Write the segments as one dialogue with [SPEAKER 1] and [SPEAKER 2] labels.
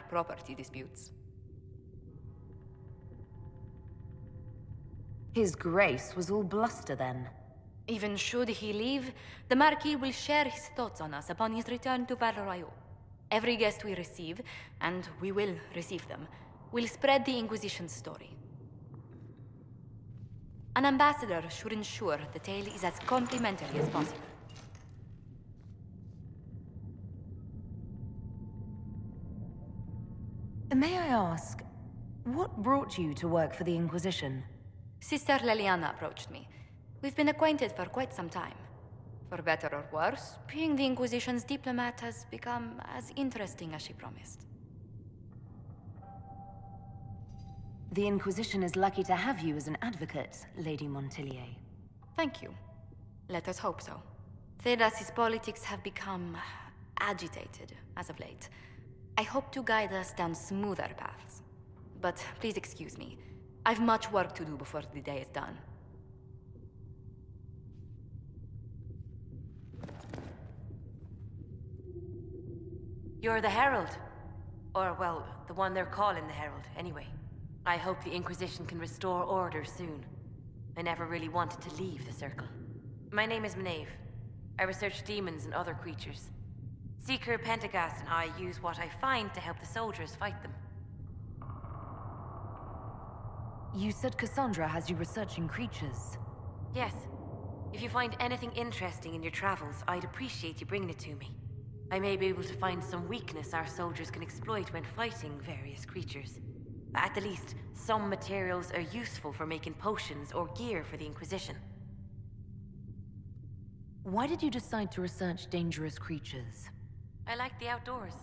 [SPEAKER 1] property disputes.
[SPEAKER 2] His Grace was all bluster then.
[SPEAKER 1] Even should he leave, the Marquis will share his thoughts on us upon his return to Valerayo. Every guest we receive, and we will receive them, will spread the Inquisition story. An ambassador should ensure the tale is as complimentary as possible.
[SPEAKER 2] May I ask, what brought you to work for the Inquisition?
[SPEAKER 1] Sister Leliana approached me. We've been acquainted for quite some time. For better or worse, being the Inquisition's diplomat has become as interesting as she promised.
[SPEAKER 2] The Inquisition is lucky to have you as an advocate, Lady Montillier.
[SPEAKER 1] Thank you. Let us hope so. Thedas's politics have become agitated as of late. I hope to guide us down smoother paths. But please excuse me. I've much work to do before the day is done.
[SPEAKER 3] You're the Herald. Or, well, the one they're calling the Herald, anyway. I hope the Inquisition can restore order soon. I never really wanted to leave the Circle. My name is Maeve. I research demons and other creatures. Seeker Pentagast and I use what I find to help the soldiers fight them.
[SPEAKER 2] You said Cassandra has you researching creatures.
[SPEAKER 3] Yes. If you find anything interesting in your travels, I'd appreciate you bringing it to me. I may be able to find some weakness our soldiers can exploit when fighting various creatures. At the least, some materials are useful for making potions or gear for the Inquisition.
[SPEAKER 2] Why did you decide to research dangerous creatures?
[SPEAKER 3] I like the outdoors.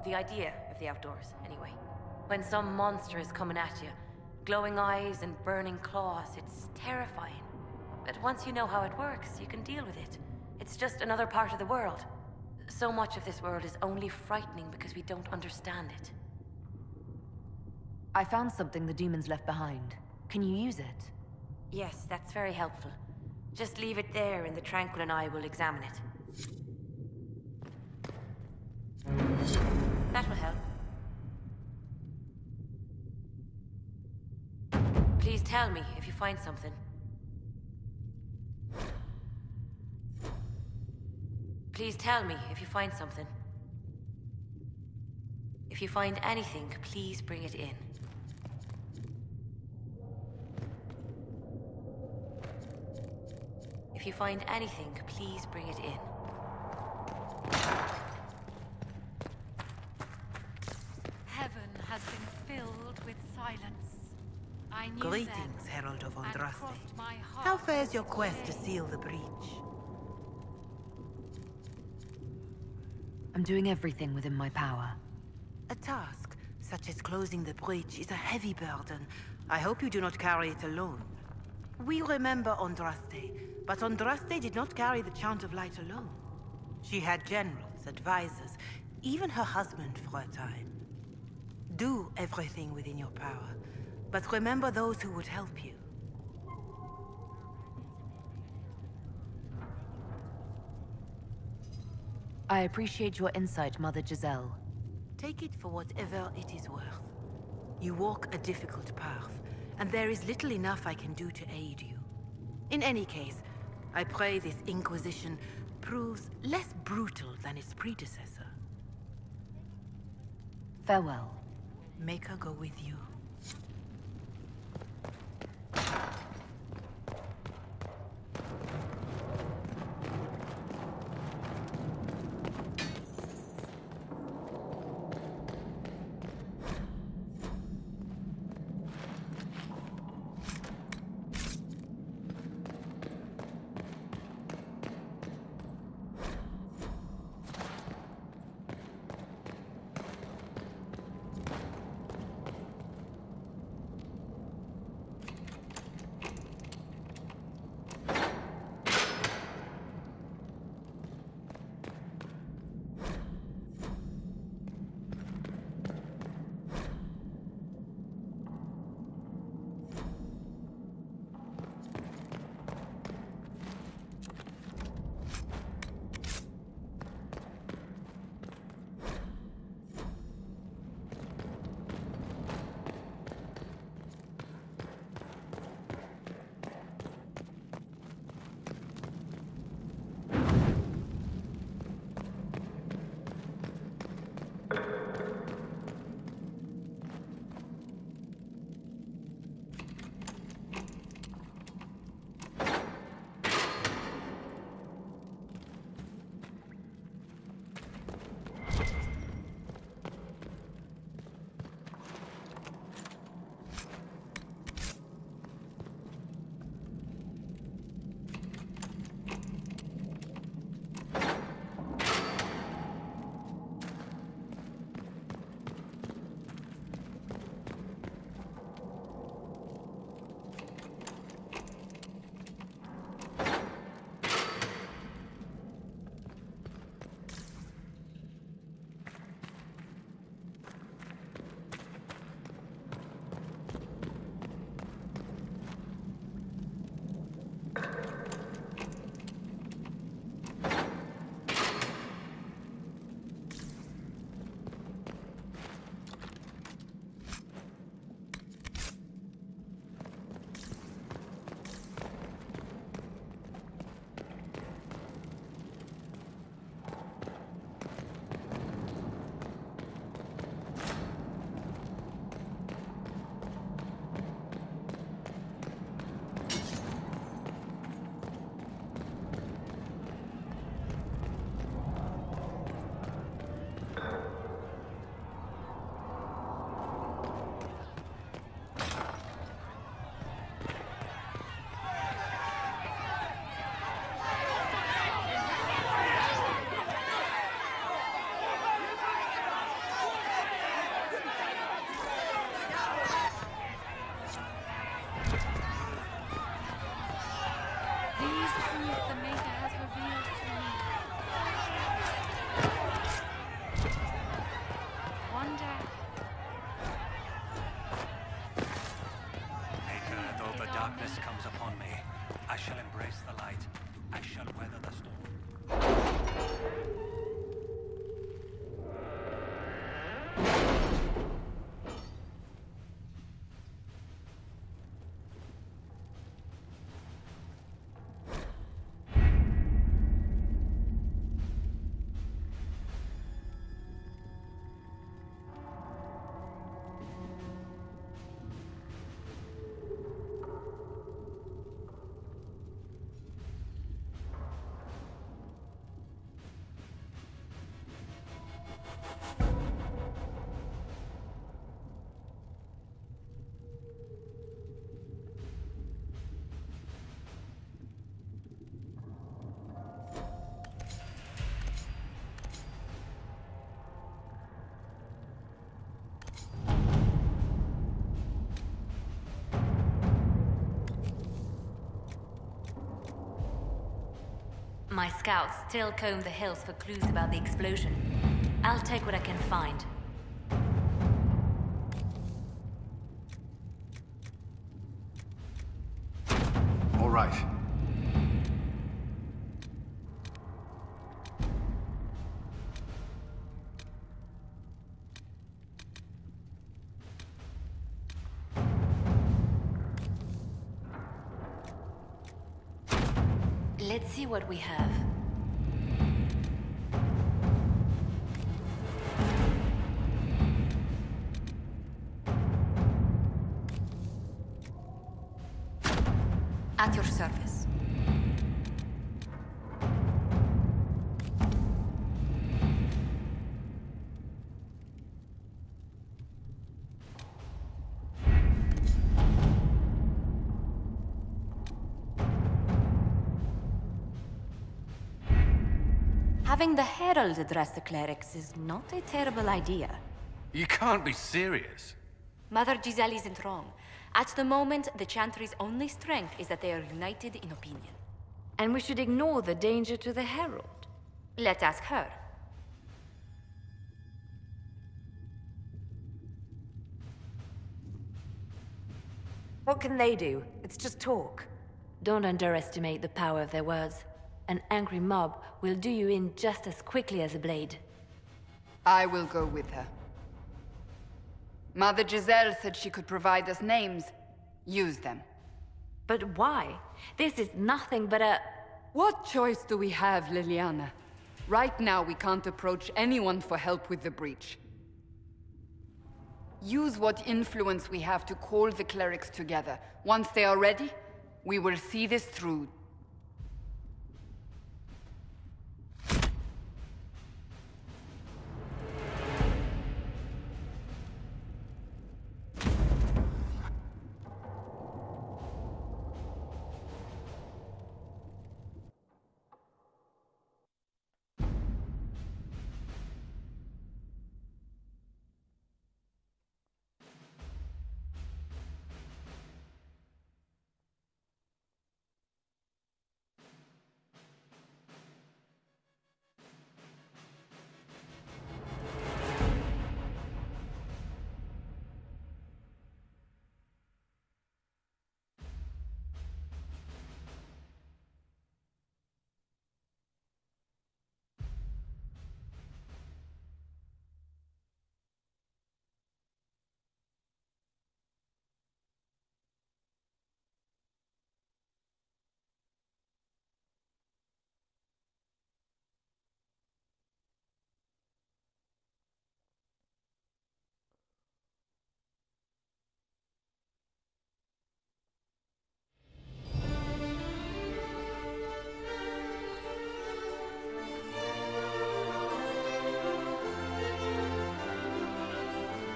[SPEAKER 3] The idea of the outdoors, anyway. When some monster is coming at you, glowing eyes and burning claws, it's terrifying. But once you know how it works, you can deal with it. It's just another part of the world. So much of this world is only frightening because we don't understand it.
[SPEAKER 2] I found something the demons left behind. Can you use it?
[SPEAKER 3] Yes, that's very helpful. Just leave it there and the Tranquil and I will examine it. That will help. Please tell me if you find something. Please tell me if you find something. If you find anything, please bring it in. If you find anything, please bring it in.
[SPEAKER 4] Heaven has been filled with silence. I knew
[SPEAKER 5] Greetings, Herald of
[SPEAKER 4] and
[SPEAKER 5] Andraste.
[SPEAKER 4] crossed my heart
[SPEAKER 5] How fares your quest to seal the breach?
[SPEAKER 2] I'm doing everything within my power.
[SPEAKER 5] A task, such as closing the breach, is a heavy burden. I hope you do not carry it alone. We remember Andraste, but Andraste did not carry the Chant of Light alone. She had generals, advisors, even her husband for a time. Do everything within your power, but remember those who would help you.
[SPEAKER 2] I appreciate your insight, Mother Giselle.
[SPEAKER 5] Take it for whatever it is worth. You walk a difficult path, and there is little enough I can do to aid you. In any case, I pray this Inquisition proves less brutal than its predecessor.
[SPEAKER 2] Farewell.
[SPEAKER 5] Make her go with you.
[SPEAKER 3] My scouts still comb the hills for clues about the explosion. I'll take what I can find.
[SPEAKER 6] All right.
[SPEAKER 3] Let's see what we have.
[SPEAKER 1] At your service. Having the Herald address the clerics is not a terrible idea.
[SPEAKER 6] You can't be serious.
[SPEAKER 1] Mother Giselle isn't wrong. At the moment, the Chantry's only strength is that they are united in opinion.
[SPEAKER 3] And we should ignore the danger to the Herald.
[SPEAKER 1] Let's ask her.
[SPEAKER 3] What can they do? It's just talk. Don't underestimate the power of their words. An angry mob will do you in just as quickly as a blade.
[SPEAKER 7] I will go with her. Mother Giselle said she could provide us names. Use them.
[SPEAKER 3] But why? This is nothing but a...
[SPEAKER 7] What choice do we have, Liliana? Right now, we can't approach anyone for help with the breach. Use what influence we have to call the clerics together. Once they are ready, we will see this through.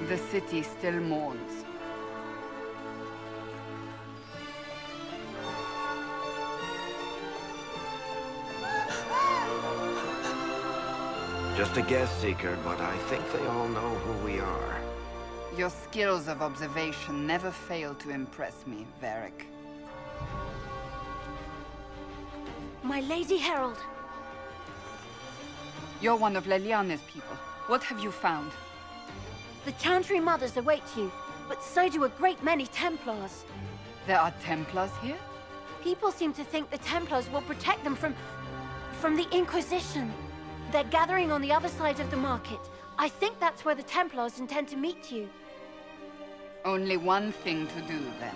[SPEAKER 7] The city still mourns.
[SPEAKER 8] Just a guest seeker, but I think they all know who we are.
[SPEAKER 7] Your skills of observation never fail to impress me, Varric.
[SPEAKER 9] My Lady Herald.
[SPEAKER 7] You're one of Leliana's people. What have you found?
[SPEAKER 9] The Chantry Mothers await you, but so do a great many Templars.
[SPEAKER 7] There are Templars here?
[SPEAKER 9] People seem to think the Templars will protect them from the Inquisition. They're gathering on the other side of the market. I think that's where the Templars intend to meet you.
[SPEAKER 7] Only one thing to do, then.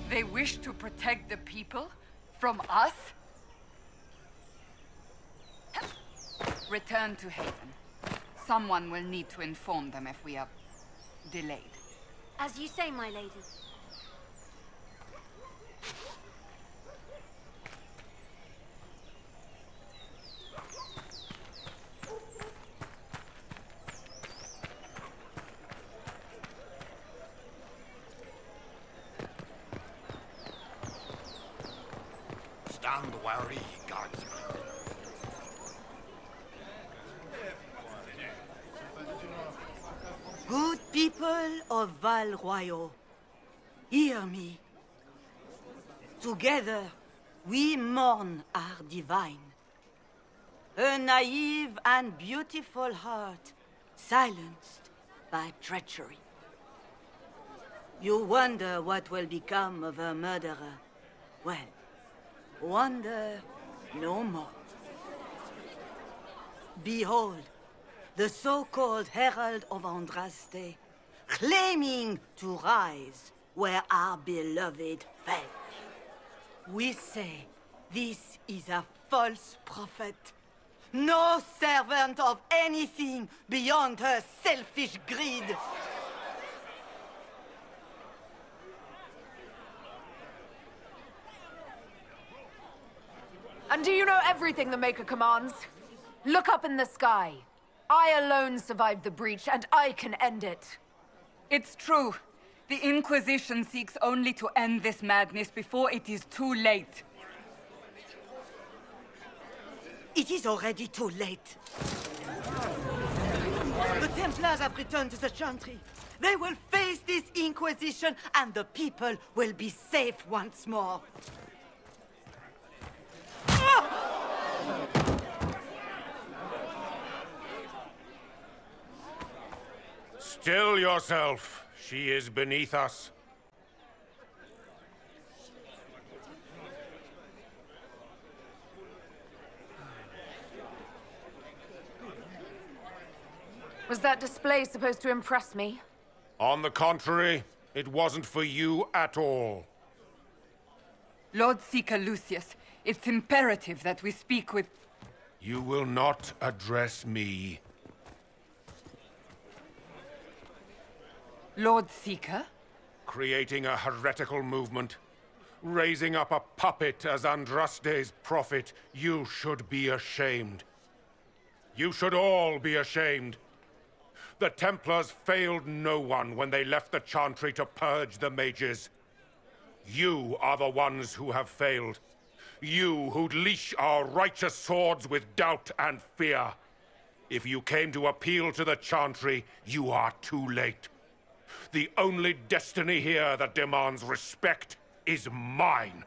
[SPEAKER 7] They wish to protect the people? From us? Return to Haven. Someone will need to inform them if we are delayed.
[SPEAKER 9] As you say, my lady.
[SPEAKER 8] Stand wary, guardsman.
[SPEAKER 5] Good People of Val Royal, hear me. Together, we mourn our divine. Her naive and beautiful heart silenced by treachery. You wonder what will become of her murderer. Well, wonder no more. Behold, the so-called Herald of Andraste, claiming to rise where our beloved fell. We say this is a false prophet. No servant of anything beyond her selfish greed.
[SPEAKER 10] And do you know everything the Maker commands? Look up in the sky. I alone survived the breach, and I can end it.
[SPEAKER 7] It's true. The Inquisition seeks only to end this madness before it is too late.
[SPEAKER 5] It is already too late. The Templars have returned to the Chantry. They will face this Inquisition, and the people will be safe once more.
[SPEAKER 11] Still yourself. She is beneath us.
[SPEAKER 10] Was that display supposed to impress me?
[SPEAKER 11] On the contrary, it wasn't for you at all.
[SPEAKER 7] Lord Seeker Lucius, it's imperative that we speak with...
[SPEAKER 11] You will not address me.
[SPEAKER 7] Lord Seeker?
[SPEAKER 11] Creating a heretical movement. Raising up a puppet as Andraste's prophet. You should be ashamed. You should all be ashamed. The Templars failed no one when they left the Chantry to purge the mages. You are the ones who have failed. You who'd leash our righteous swords with doubt and fear. If you came to appeal to the Chantry, you are too late. The only destiny here that demands respect is mine.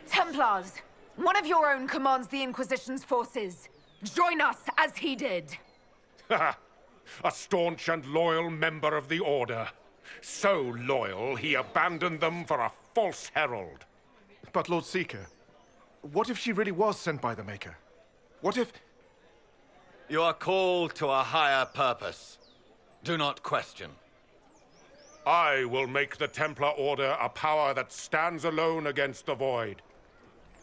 [SPEAKER 10] Templars! One of your own commands the Inquisition's forces. Join us as he did.
[SPEAKER 11] A staunch and loyal member of the Order. So loyal, he abandoned them for a false herald.
[SPEAKER 12] But Lord Seeker, what if she really was sent by the Maker? What if...
[SPEAKER 13] You are called to a higher purpose. Do not question.
[SPEAKER 11] I will make the Templar Order a power that stands alone against the Void.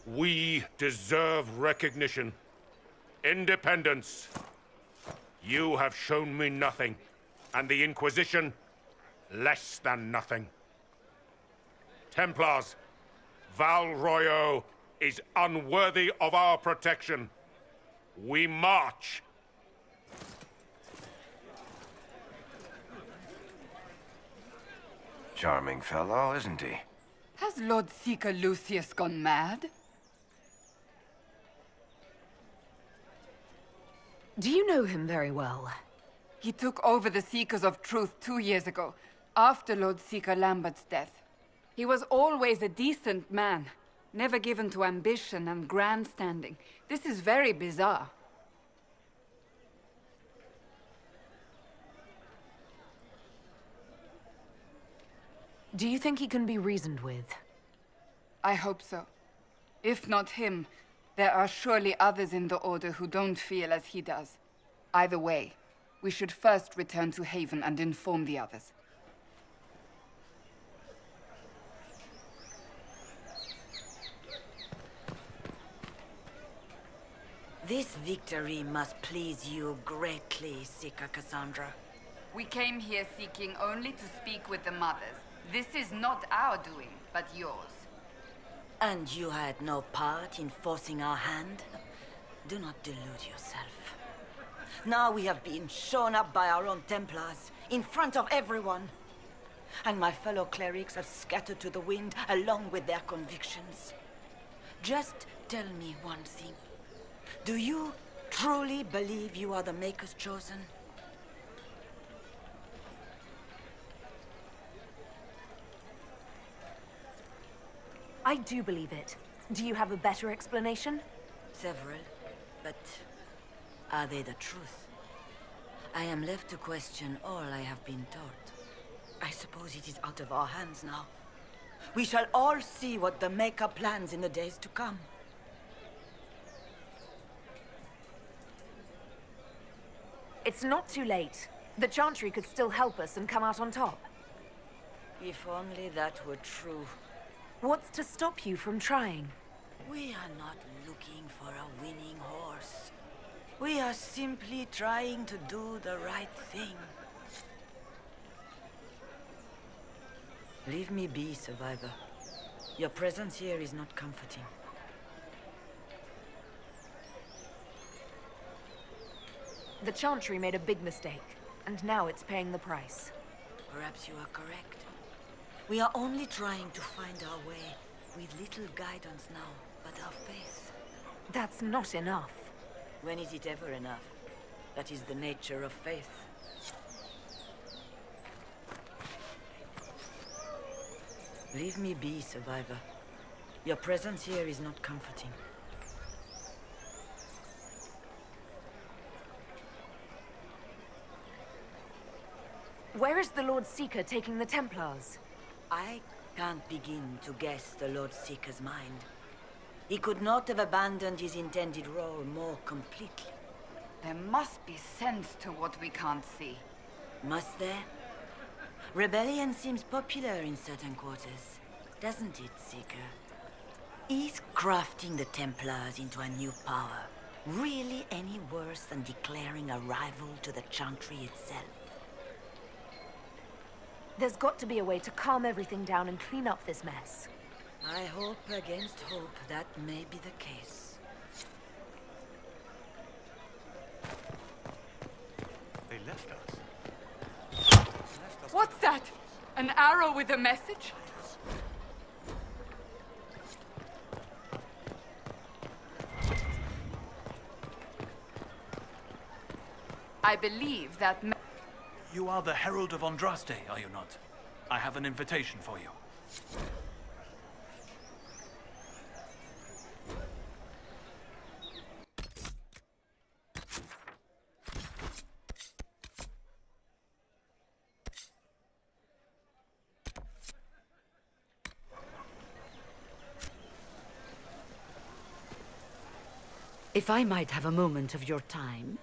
[SPEAKER 11] We deserve recognition. Independence. You have shown me nothing, and the Inquisition, less than nothing. Templars, Val Royal is unworthy of our protection. We march.
[SPEAKER 8] Charming fellow, isn't he?
[SPEAKER 7] Has Lord Seeker Lucius gone mad?
[SPEAKER 10] Do you know him very well?
[SPEAKER 7] He took over the Seekers of Truth 2 years ago, after Lord Seeker Lambert's death. He was always a decent man, never given to ambition and grandstanding. This is very bizarre.
[SPEAKER 10] Do you think he can be reasoned with?
[SPEAKER 7] I hope so. If not him, there are surely others in the Order who don't feel as he does. Either way, we should first return to Haven and inform the others.
[SPEAKER 5] This victory must please you greatly, Seeker Cassandra.
[SPEAKER 7] We came here seeking only to speak with the mothers. This is not our doing, but yours.
[SPEAKER 5] And you had no part in forcing our hand? Do not delude yourself. Now we have been shown up by our own Templars, in front of everyone. And my fellow clerics have scattered to the wind along with their convictions.
[SPEAKER 14] just tell me one thing. Do you truly believe you are the Maker's chosen?
[SPEAKER 2] I do believe it. Do you have a better explanation?
[SPEAKER 14] Several, but are they the truth? I am left to question all I have been taught. I suppose it is out of our hands now. We shall all see what the Maker plans in the days to come.
[SPEAKER 2] It's not too late. The Chantry could still help us and come out on top.
[SPEAKER 14] If only that were true.
[SPEAKER 2] What's to stop you from trying?
[SPEAKER 14] We are not looking for a winning horse. We are simply trying to do the right thing. Leave me be, Survivor. Your presence here is not comforting.
[SPEAKER 2] The Chantry made a big mistake, and now it's paying the price.
[SPEAKER 14] Perhaps you are correct. We are only trying to find our way, with little guidance now, but our faith.
[SPEAKER 2] That's not enough.
[SPEAKER 14] When is it ever enough? That is the nature of faith. Leave me be, Survivor. Your presence here is not comforting.
[SPEAKER 2] Where is the Lord Seeker taking the Templars?
[SPEAKER 14] I can't begin to guess the Lord Seeker's mind. He could not have abandoned his intended role more completely.
[SPEAKER 7] There must be sense to what we can't see.
[SPEAKER 14] Must there? Rebellion seems popular in certain quarters, doesn't it, Seeker? Is crafting the Templars into a new power really any worse than declaring a rival to the Chantry itself?
[SPEAKER 2] There's got to be a way to calm everything down and clean up this mess.
[SPEAKER 14] I hope against hope that may be the case.
[SPEAKER 12] They left us.
[SPEAKER 7] What's that? An arrow with a message? I believe that...
[SPEAKER 15] You are the Herald of Andraste, are you not? I have an invitation for you.
[SPEAKER 14] If I might have a moment of your time.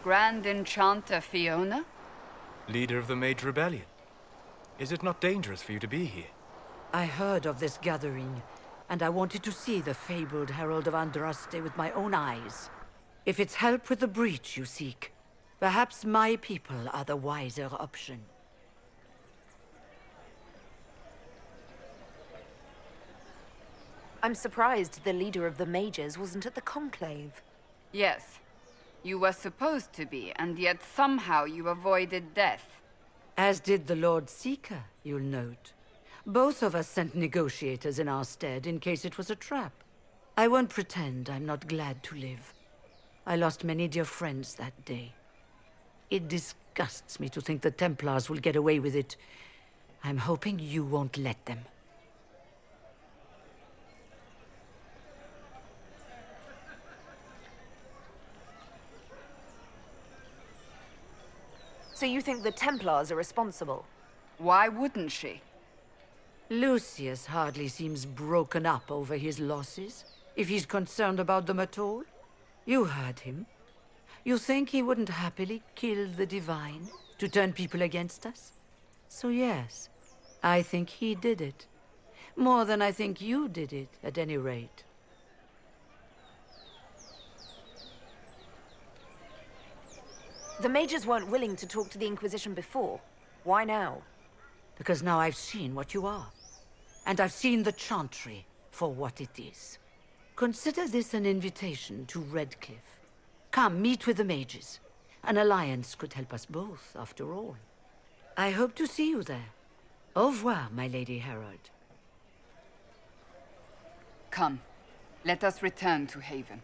[SPEAKER 7] Grand Enchanter Fiona?
[SPEAKER 16] Leader of the Mage Rebellion. Is it not dangerous for you to be here?
[SPEAKER 14] I heard of this gathering, and I wanted to see the fabled Herald of Andraste with my own eyes. If it's help with the breach you seek, perhaps my people are the wiser option.
[SPEAKER 2] I'm surprised the leader of the mages wasn't at the conclave.
[SPEAKER 7] Yes. You were supposed to be, and yet somehow you avoided death.
[SPEAKER 14] As did the Lord Seeker, you'll note. Both of us sent negotiators in our stead in case it was a trap. I won't pretend I'm not glad to live. I lost many dear friends that day. It disgusts me to think the Templars will get away with it. I'm hoping you won't let them.
[SPEAKER 2] So you think the Templars are responsible?
[SPEAKER 7] Why wouldn't she?
[SPEAKER 14] Lucius hardly seems broken up over his losses, if he's concerned about them at all. You heard him. You think he wouldn't happily kill the Divine to turn people against us? So yes, I think he did it. More than I think you did it, at any rate.
[SPEAKER 2] The mages weren't willing to talk to the Inquisition before. Why now?
[SPEAKER 14] Because now I've seen what you are. And I've seen the Chantry for what it is. Consider this an invitation to Redcliffe. Come, meet with the mages. An alliance could help us both, after all. I hope to see you there. Au revoir, my Lady Herald.
[SPEAKER 7] Come, let us return to Haven.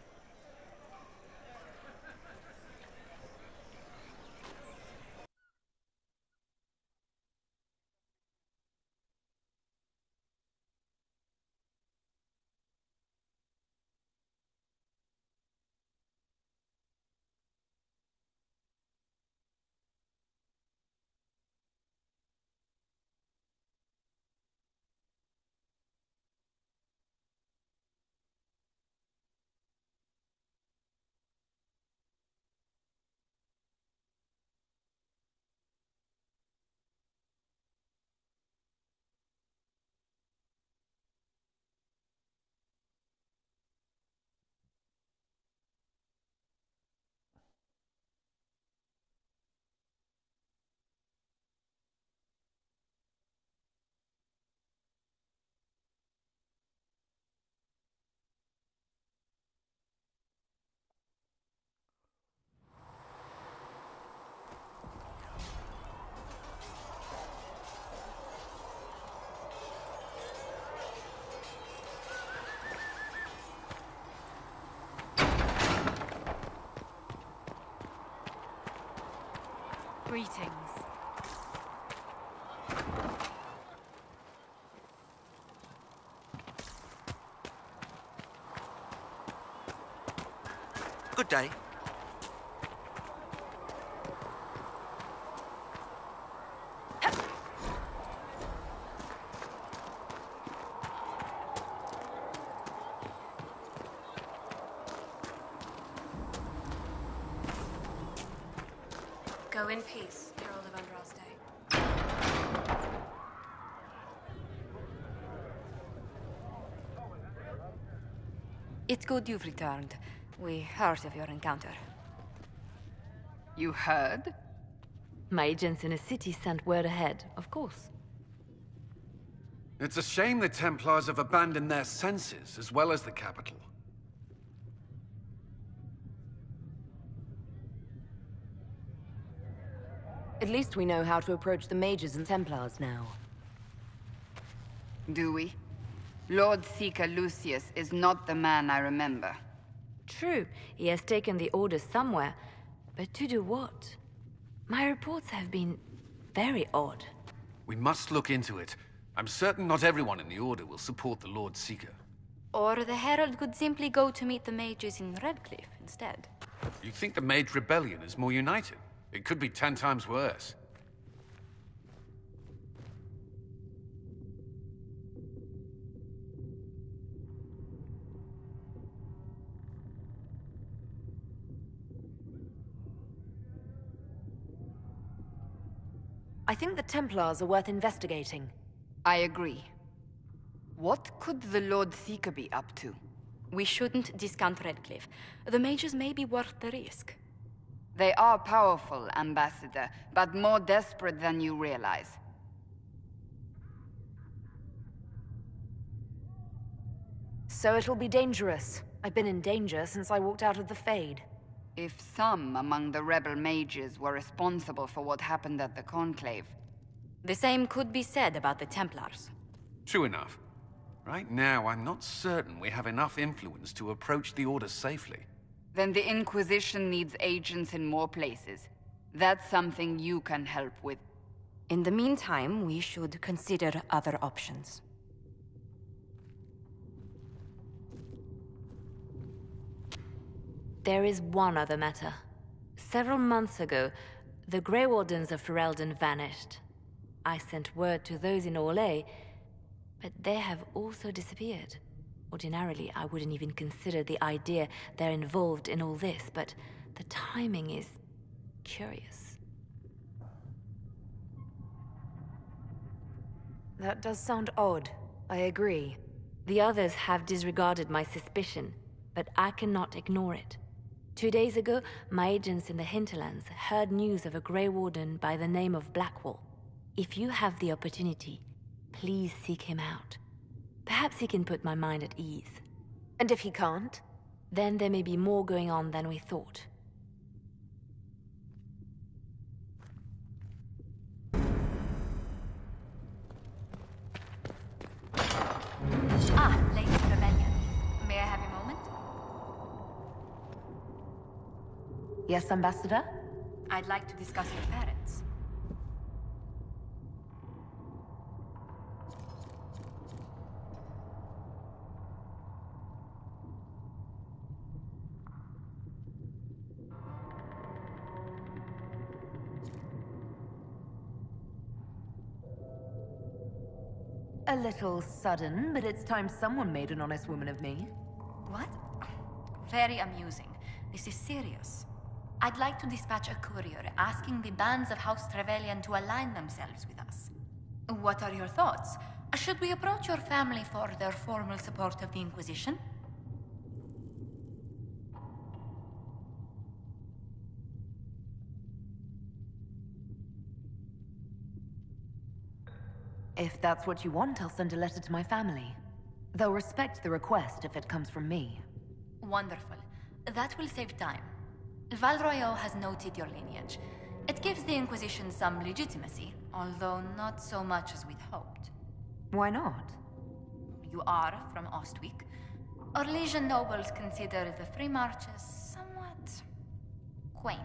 [SPEAKER 4] Greetings.
[SPEAKER 17] Good day.
[SPEAKER 3] Go in peace, Herald of Andraste.
[SPEAKER 1] It's good you've returned. We heard of your encounter.
[SPEAKER 7] You heard?
[SPEAKER 3] My agents in the city sent word ahead, of course.
[SPEAKER 6] It's a shame the Templars have abandoned their senses, as well as the capital.
[SPEAKER 3] At least we know how to approach the mages and Templars now.
[SPEAKER 7] Do we? Lord Seeker Lucius is not the man I remember.
[SPEAKER 3] True, he has taken the Order somewhere, but to do what? My reports have been very odd.
[SPEAKER 6] We must look into it. I'm certain not everyone in the Order will support the Lord Seeker.
[SPEAKER 1] Or the Herald could simply go to meet the mages in Redcliffe instead.
[SPEAKER 6] You think the Mage Rebellion is more united? It could be 10 times worse.
[SPEAKER 3] I think the Templars are worth investigating.
[SPEAKER 7] I agree. What could the Lord Seeker be up to?
[SPEAKER 1] We shouldn't discount Redcliffe. The mages may be worth the risk.
[SPEAKER 7] They are powerful, Ambassador, but more desperate than you realize.
[SPEAKER 3] So it'll be dangerous. I've been in danger since I walked out of the Fade.
[SPEAKER 7] If some among the rebel mages were responsible for what happened at the Conclave...
[SPEAKER 1] The same could be said about the Templars.
[SPEAKER 6] True enough. Right now, I'm not certain we have enough influence to approach the Order safely.
[SPEAKER 7] Then the Inquisition needs agents in more places. That's something you can help with.
[SPEAKER 1] In the meantime, we should consider other options.
[SPEAKER 3] There is one other matter. Several months ago, the Grey Wardens of Ferelden vanished. I sent word to those in Orlais, but they have also disappeared. Ordinarily, I wouldn't even consider the idea they're involved in all this, but the timing is curious. That does sound odd. I agree. The others have disregarded my suspicion, but I cannot ignore it. 2 days ago, my agents in the hinterlands heard news of a Grey Warden by the name of Blackwall. If you have the opportunity, please seek him out. Perhaps he can put my mind at ease. And if he can't? Then there may be more going on than we thought.
[SPEAKER 2] Yes, Ambassador?
[SPEAKER 1] I'd like to discuss your parents.
[SPEAKER 2] A little sudden, but it's time someone made an honest woman of me.
[SPEAKER 1] What? Very amusing. This is serious. I'd like to dispatch a courier asking the bands of House Trevelyan to align themselves with us. What are your thoughts? Should we approach your family for their formal support of the Inquisition?
[SPEAKER 2] If that's what you want, I'll send a letter to my family. They'll respect the request if it comes from me.
[SPEAKER 1] Wonderful. That will save time. Val Royeaux has noted your lineage. It gives the Inquisition some legitimacy, although not so much as we'd hoped.
[SPEAKER 2] Why not?
[SPEAKER 1] You are from Ostwick. Orlesian nobles consider the free marches somewhat quaint.